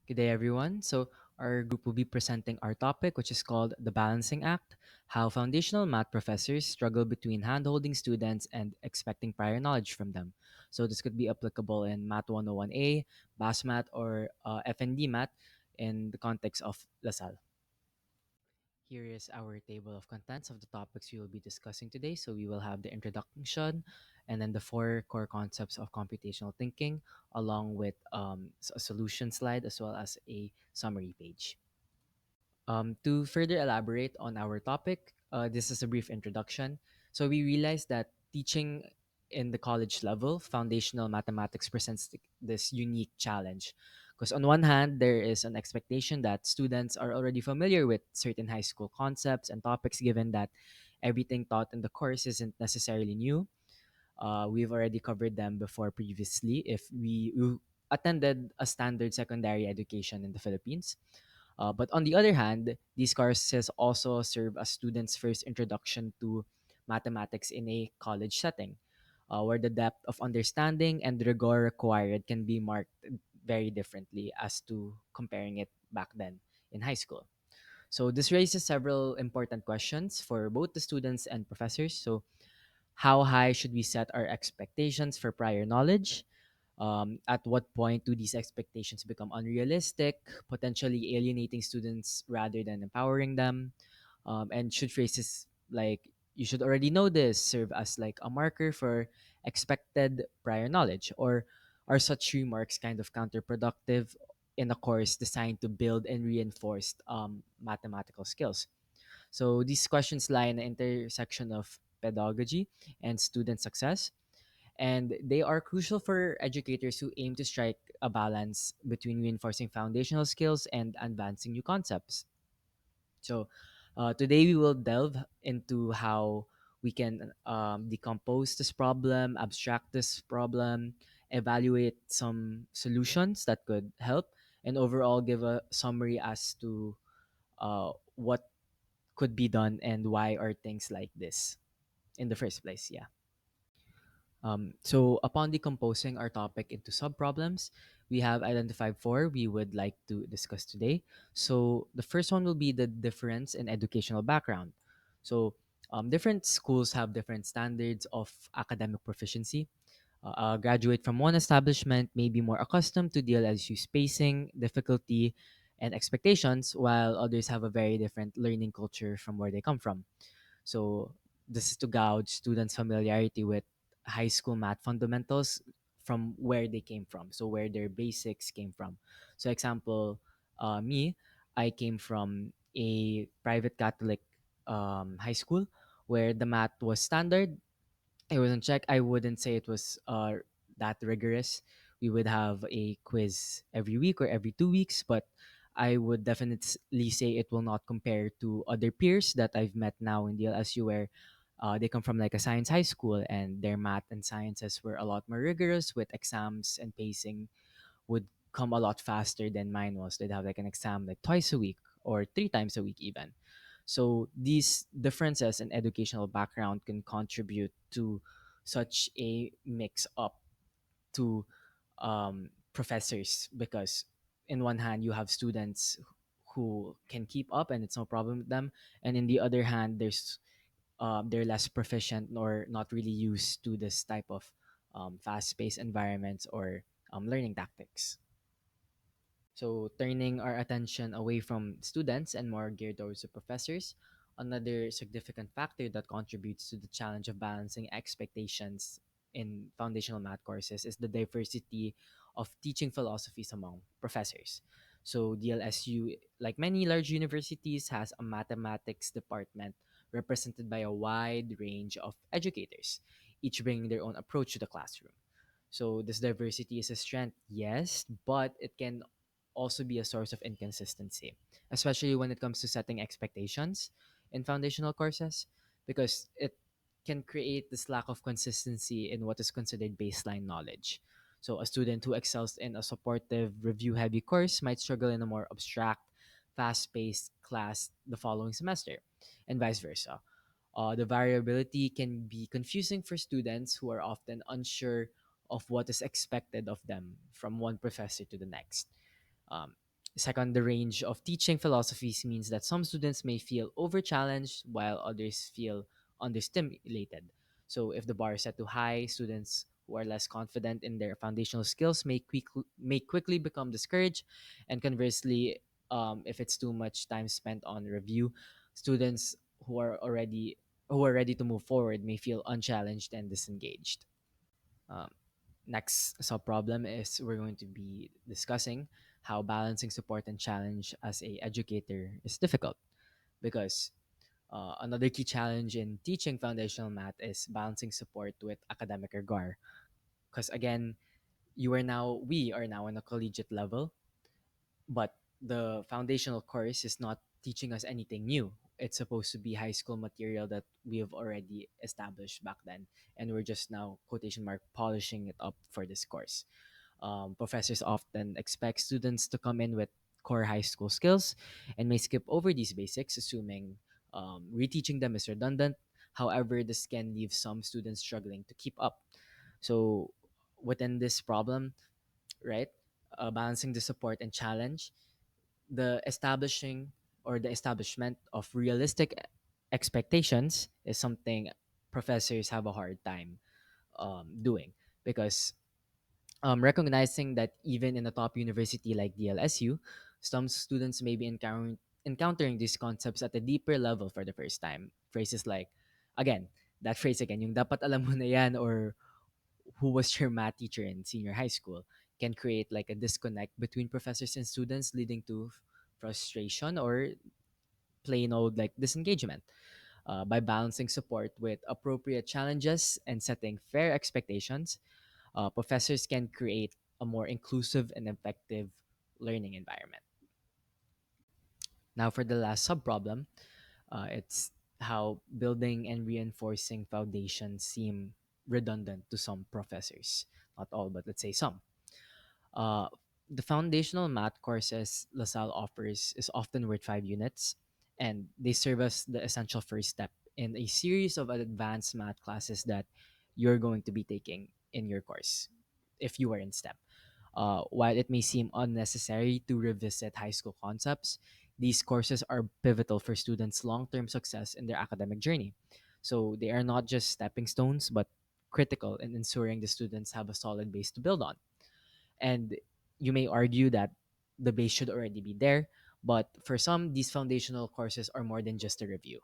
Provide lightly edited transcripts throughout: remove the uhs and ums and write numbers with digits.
Good day, everyone. Our group will be presenting our topic, which is called The Balancing Act: How Foundational Math Professors Struggle Between Handholding Students and Expecting Prior Knowledge from Them. So, this could be applicable in Math 101A, BAS Math, or FND Math in the context of LaSalle. Here is our table of contents of the topics we will be discussing today. So, we will have the introduction and then the four core concepts of computational thinking, along with a solution slide as well as a summary page. To further elaborate on our topic, this is a brief introduction. So, we realized that teaching in the college level, foundational mathematics presents this unique challenge. Because, on one hand, there is an expectation that students are already familiar with certain high school concepts and topics, given that everything taught in the course isn't necessarily new. We've already covered them before previously if we attended a standard secondary education in the Philippines. But on the other hand, these courses also serve as students' first introduction to mathematics in a college setting, where the depth of understanding and rigor required can be marked very differently as to comparing it back then in high school. So this raises several important questions for both the students and professors. So how high should we set our expectations for prior knowledge? At what point do these expectations become unrealistic, potentially alienating students rather than empowering them? And should phrases like "you should already know this" serve as like a marker for expected prior knowledge, or are such remarks kind of counterproductive in a course designed to build and reinforce mathematical skills? So these questions lie in the intersection of pedagogy and student success, and they are crucial for educators who aim to strike a balance between reinforcing foundational skills and advancing new concepts. So, today we will delve into how we can decompose this problem, abstract this problem, evaluate some solutions that could help, and overall give a summary as to what could be done and why are things like this in the first place. Yeah. So, upon decomposing our topic into subproblems, we have identified four we would like to discuss today. So, the first one will be the difference in educational background. So, different schools have different standards of academic proficiency. A graduate from one establishment may be more accustomed to DLSU spacing, difficulty, and expectations, while others have a very different learning culture from where they come from. So this is to gauge students' familiarity with high school math fundamentals from where they came from, so where their basics came from. So example, me, I came from a private Catholic high school where the math was standard. It was in check. I wouldn't say it was that rigorous. We would have a quiz every week or every 2 weeks, but I would definitely say it will not compare to other peers that I've met now in DLSU, where they come from like a science high school and their math and sciences were a lot more rigorous with exams and pacing would come a lot faster than mine was. They'd have like an exam like twice a week or three times a week even. So these differences in educational background can contribute to such a mix up to professors, because in one hand you have students who can keep up and it's no problem with them, and in the other hand there's they're less proficient or not really used to this type of fast-paced environments or learning tactics. So, turning our attention away from students and more geared towards the professors, another significant factor that contributes to the challenge of balancing expectations in foundational math courses is the diversity of teaching philosophies among professors. So, DLSU, like many large universities, has a mathematics department represented by a wide range of educators, each bringing their own approach to the classroom. So this diversity is a strength, yes, but it can also be a source of inconsistency, especially when it comes to setting expectations in foundational courses, because it can create this lack of consistency in what is considered baseline knowledge. So a student who excels in a supportive, review-heavy course might struggle in a more abstract, fast-paced class the following semester, and vice versa. The variability can be confusing for students who are often unsure of what is expected of them from one professor to the next. Second, the range of teaching philosophies means that some students may feel overchallenged while others feel understimulated. So, if the bar is set too high, students who are less confident in their foundational skills may quickly become discouraged. And conversely, if it's too much time spent on review, students who are ready to move forward may feel unchallenged and disengaged. Um, Next sub problem is we're going to be discussing how balancing support and challenge as a educator is difficult because another key challenge in teaching foundational math is balancing support with academic rigor. Because again, we are now on a collegiate level, but the foundational course is not teaching us anything new. It's supposed to be high school material that we have already established back then, and we're just now quotation mark polishing it up for this course. Professors often expect students to come in with core high school skills and may skip over these basics, assuming reteaching them is redundant. However, this can leave some students struggling to keep up. So, within this problem, right, balancing the support and challenge, the establishing or the establishment of realistic expectations is something professors have a hard time doing because recognizing that even in a top university like DLSU, some students may be encountering these concepts at a deeper level for the first time. Phrases like, again, that phrase again, yung dapat alam mo na yan or who was your math teacher in senior high school can create like a disconnect between professors and students, leading to frustration or plain old like disengagement. By balancing support with appropriate challenges and setting fair expectations, professors can create a more inclusive and effective learning environment. Now, for the last subproblem, it's how building and reinforcing foundations seem redundant to some professors. Not all, but let's say some. Uh, the foundational math courses LaSalle offers is often worth 5 units, and they serve as the essential first step in a series of advanced math classes that you're going to be taking in your course if you are in STEM. While it may seem unnecessary to revisit high school concepts, these courses are pivotal for students' long term success in their academic journey. So they are not just stepping stones, but critical in ensuring the students have a solid base to build on. And you may argue that the base should already be there, but for some, these foundational courses are more than just a review.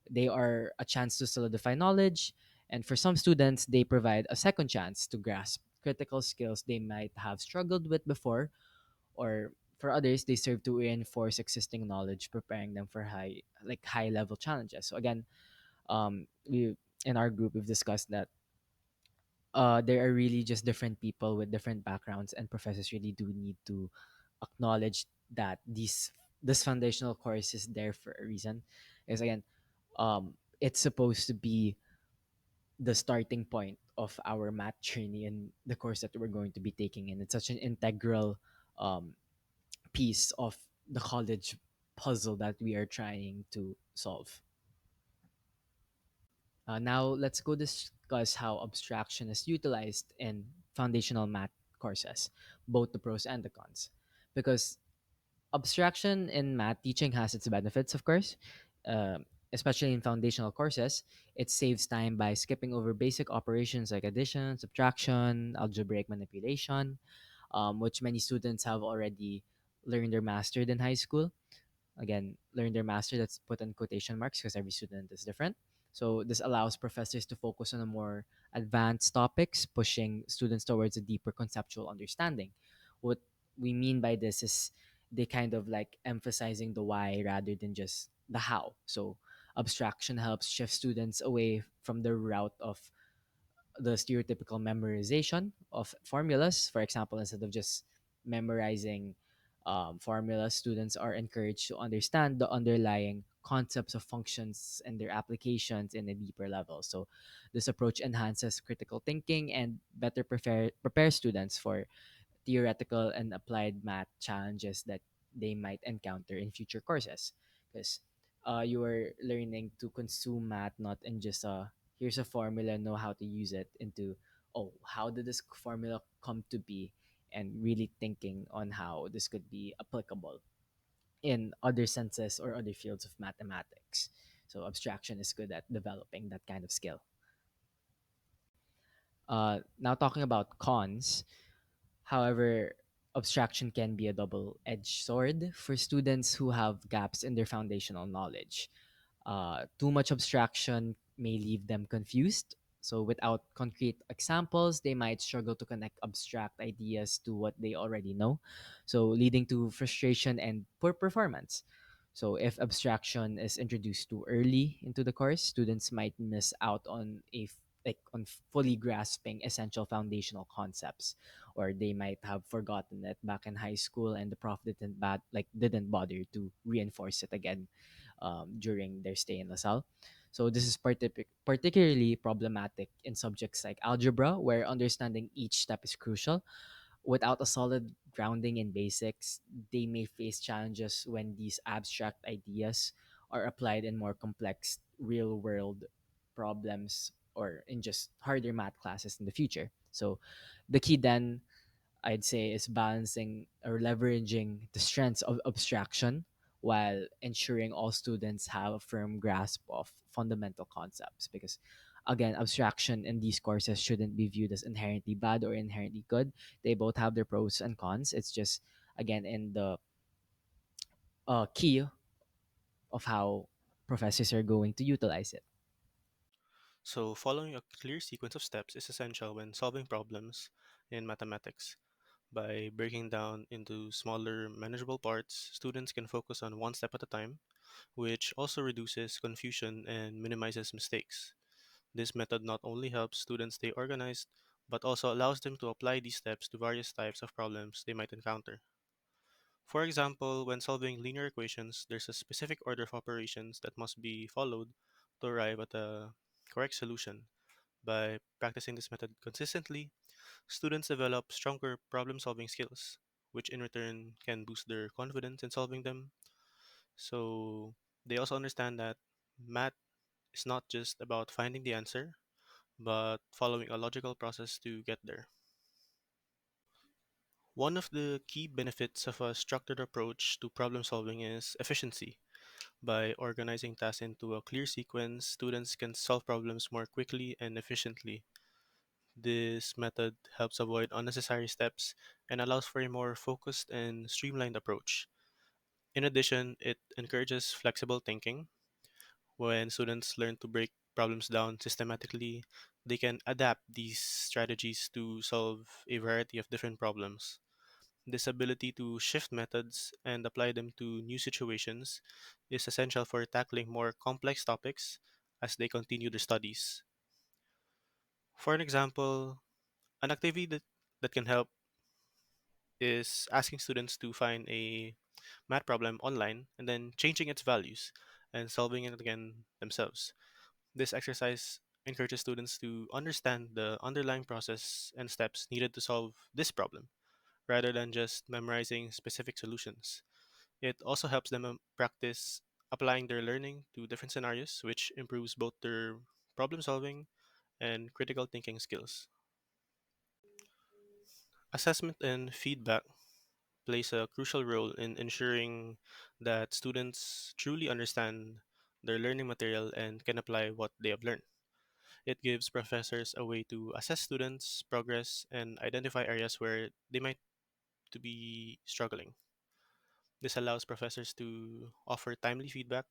They are a chance to solidify knowledge, and for some students, they provide a second chance to grasp critical skills they might have struggled with before, or for others, they serve to reinforce existing knowledge, preparing them for high level challenges. So again, we in our group we've discussed that there are really just different people with different backgrounds, and professors really do need to acknowledge that this foundational course is there for a reason. Is again, it's supposed to be the starting point of our math journey and the course that we're going to be taking, and it's such an integral um, piece of the college puzzle that we are trying to solve. Now let's go discuss how abstraction is utilized in foundational math courses, both the pros and the cons. Because abstraction in math teaching has its benefits, of course, especially in foundational courses. It saves time by skipping over basic operations like addition, subtraction, algebraic manipulation, which many students have already learned or mastered in high school. Again, learn their master, that's put in quotation marks because every student is different. So this allows professors to focus on a more advanced topics, pushing students towards a deeper conceptual understanding. What we mean by this is they kind of like emphasizing the why rather than just the how. So abstraction helps shift students away from the route of the stereotypical memorization of formulas. For example, instead of just memorizing formulas, students are encouraged to understand the underlying concepts of functions and their applications in a deeper level. So, this approach enhances critical thinking and better prepare students for theoretical and applied math challenges that they might encounter in future courses. Because you are learning to consume math not in just a here's a formula, know how to use it, into oh, how did this formula come to be, and really thinking on how this could be applicable in other senses or other fields of mathematics. So abstraction is good at developing that kind of skill. Now talking about cons, however, abstraction can be a double-edged sword for students who have gaps in their foundational knowledge. Too much abstraction may leave them confused. So, without concrete examples, they might struggle to connect abstract ideas to what they already know, so leading to frustration and poor performance. So, if abstraction is introduced too early into the course, students might miss out on on fully grasping essential foundational concepts, or they might have forgotten it back in high school, and the prof didn't bother to reinforce it again during their stay in LaSalle. So this is particularly problematic in subjects like algebra, where understanding each step is crucial. Without a solid grounding in basics, they may face challenges when these abstract ideas are applied in more complex real world problems or in just harder math classes in the future. So the key then, I'd say, is balancing or leveraging the strengths of abstraction while ensuring all students have a firm grasp of fundamental concepts. Because, again, abstraction in these courses shouldn't be viewed as inherently bad or inherently good. They both have their pros and cons. It's just, again, in the key of how professors are going to utilize it. So, following a clear sequence of steps is essential when solving problems in mathematics. By breaking down into smaller, manageable parts, students can focus on one step at a time, which also reduces confusion and minimizes mistakes. This method not only helps students stay organized, but also allows them to apply these steps to various types of problems they might encounter. For example, when solving linear equations, there's a specific order of operations that must be followed to arrive at a correct solution. By practicing this method consistently, students develop stronger problem solving skills, which in return can boost their confidence in solving them. So they also understand that math is not just about finding the answer, but following a logical process to get there. One of the key benefits of a structured approach to problem solving is efficiency. By organizing tasks into a clear sequence, students can solve problems more quickly and efficiently. This method helps avoid unnecessary steps and allows for a more focused and streamlined approach. In addition, it encourages flexible thinking. When students learn to break problems down systematically, they can adapt these strategies to solve a variety of different problems. This ability to shift methods and apply them to new situations is essential for tackling more complex topics as they continue their studies. For an example, an activity that can help is asking students to find a math problem online and then changing its values and solving it again themselves. This exercise encourages students to understand the underlying process and steps needed to solve this problem rather than just memorizing specific solutions. It also helps them practice applying their learning to different scenarios, which improves both their problem solving and critical thinking skills. Assessment and feedback plays a crucial role in ensuring that students truly understand their learning material and can apply what they have learned. It gives professors a way to assess students' progress and identify areas where they might to be struggling. This allows professors to offer timely feedback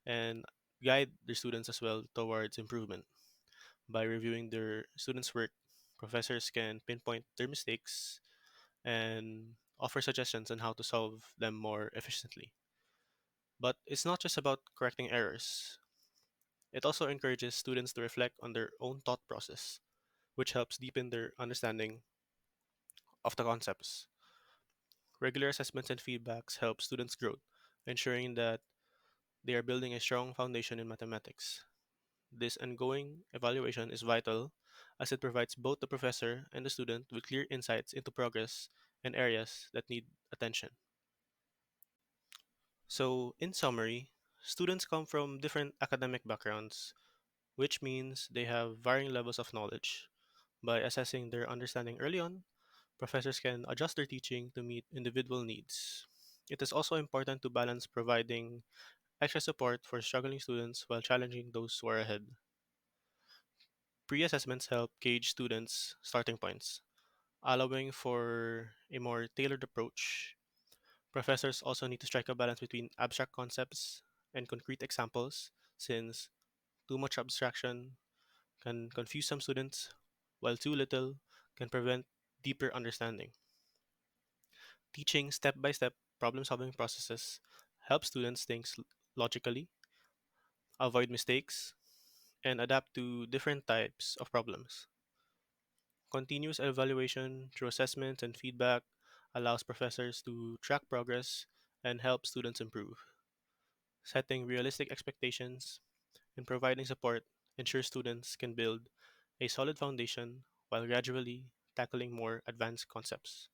and guide their students as well towards improvement. By reviewing their students' work, professors can pinpoint their mistakes and offer suggestions on how to solve them more efficiently. But it's not just about correcting errors. It also encourages students to reflect on their own thought process, which helps deepen their understanding of the concepts. Regular assessments and feedbacks help students grow, ensuring that they are building a strong foundation in mathematics. This ongoing evaluation is vital as it provides both the professor and the student with clear insights into progress and areas that need attention. So, in summary, students come from different academic backgrounds, which means they have varying levels of knowledge. By assessing their understanding early on, Professors can adjust their teaching to meet individual needs. It is also important to balance providing extra support for struggling students while challenging those who are ahead. Pre assessments help gauge students' starting points, allowing for a more tailored approach. Professors also need to strike a balance between abstract concepts and concrete examples, since too much abstraction can confuse some students, while too little can prevent deeper understanding. Teaching step by step problem solving processes helps students think logically, avoid mistakes, and adapt to different types of problems. Continuous evaluation through assessments and feedback allows professors to track progress and help students improve. Setting realistic expectations and providing support ensures students can build a solid foundation while gradually tackling more advanced concepts.